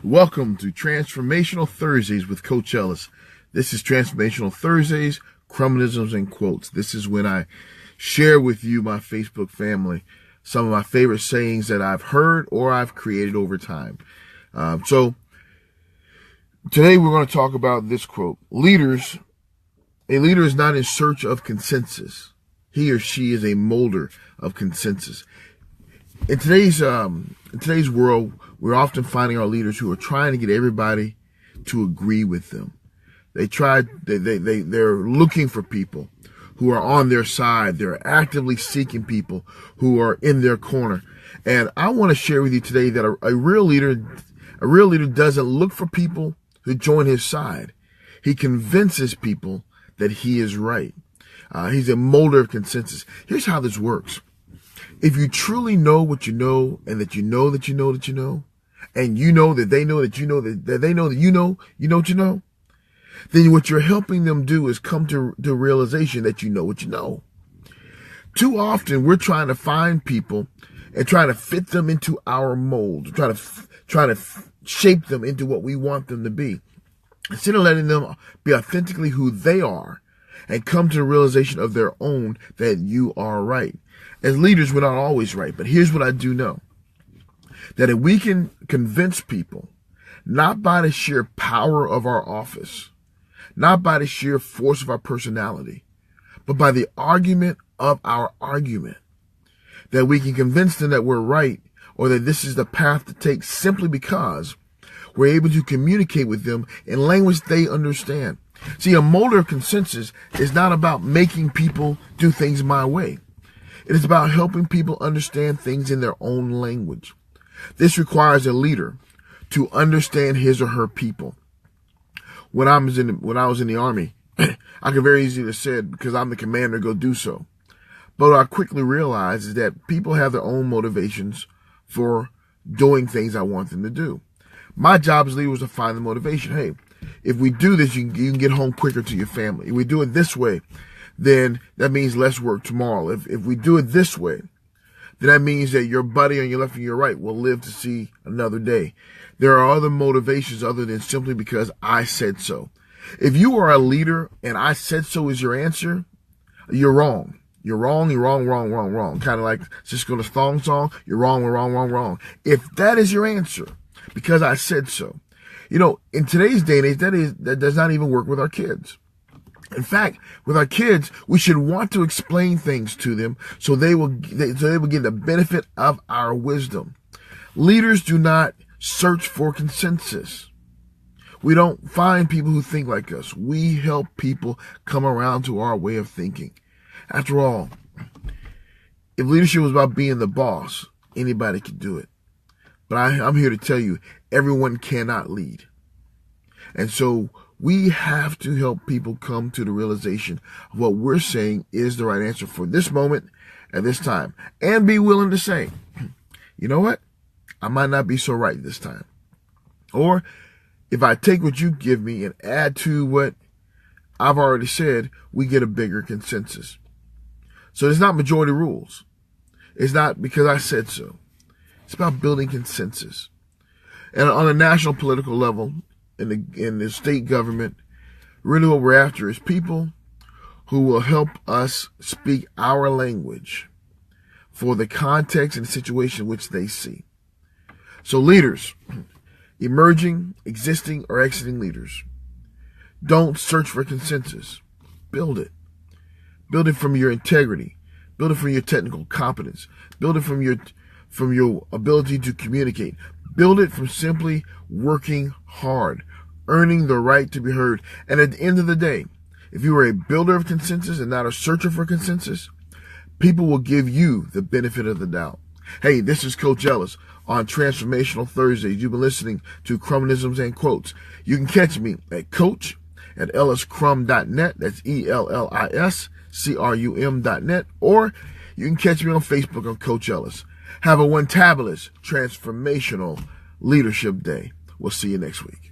Welcome to Transformational Thursdays with Coach Ellis. This is Transformational Thursdays, Cruminisms, and Quotes. This is when I share with you, my Facebook family, some of my favorite sayings that I've heard or I've created over time. So today we're going to talk about this quote. A leader is not in search of consensus. He or she is a molder of consensus. In today's world, we're often finding our leaders who are trying to get everybody to agree with them. They're looking for people who are on their side. They're actively seeking people who are in their corner. And I want to share with you today that a real leader doesn't look for people who join his side. He convinces people that he is right. He's a molder of consensus. Here's how this works. If you truly know what you know, and that you know that you know that you know, and you know that they know that you know that they know that you know what you know, then what you're helping them do is come to the realization that you know what you know. Too often we're trying to find people and trying to fit them into our mold, trying to shape them into what we want them to be, instead of letting them be authentically who they are and come to the realization of their own that you are right. As leaders, we're not always right, but here's what I do know. That if we can convince people, not by the sheer power of our office, not by the sheer force of our personality, but by the argument of our argument, that we can convince them that we're right or that this is the path to take simply because we're able to communicate with them in language they understand. See, a molder of consensus is not about making people do things my way. It is about helping people understand things in their own language. This requires a leader to understand his or her people. When I was in the Army, I could very easily have said, because I'm the commander, go do so. But what I quickly realized is that people have their own motivations for doing things I want them to do. My job as leader was to find the motivation. Hey, if we do this, you can get home quicker to your family. If we do it this way, then that means less work tomorrow. If we do it this way, then that means that your buddy on your left and your right will live to see another day. There are other motivations other than simply because I said so. If you are a leader and I said so is your answer, you're wrong. You're wrong, you're wrong, wrong, wrong, wrong. Kind of like Cisco the Thong song, you're wrong, we're wrong, wrong, wrong. If that is your answer, because I said so, in today's day and age, that does not even work with our kids. In fact, with our kids, we should want to explain things to them so they will get the benefit of our wisdom. Leaders do not search for consensus. We don't find people who think like us. We help people come around to our way of thinking. After all, if leadership was about being the boss, anybody could do it. But I'm here to tell you, everyone cannot lead. And so we have to help people come to the realization of what we're saying is the right answer for this moment at this time. And be willing to say, you know what? I might not be so right this time. Or if I take what you give me and add to what I've already said, we get a bigger consensus. So it's not majority rules. It's not because I said so. It's about building consensus. And on a national political level, in the state government, really what we're after is people who will help us speak our language for the context and situation which they see. So leaders, emerging, existing, or exiting leaders, don't search for consensus. Build it. Build it from your integrity. Build it from your technical competence. Build it from your ability to communicate. Build it from simply working hard, earning the right to be heard. And at the end of the day, if you are a builder of consensus and not a searcher for consensus, people will give you the benefit of the doubt. Hey, this is Coach Ellis on Transformational Thursdays. You've been listening to Cruminisms and Quotes. You can catch me at coach@elliscrum.net. That's ELLISCRUM.net. Or you can catch me on Facebook on Coach Ellis. Have a one-tabulous, transformational leadership day. We'll see you next week.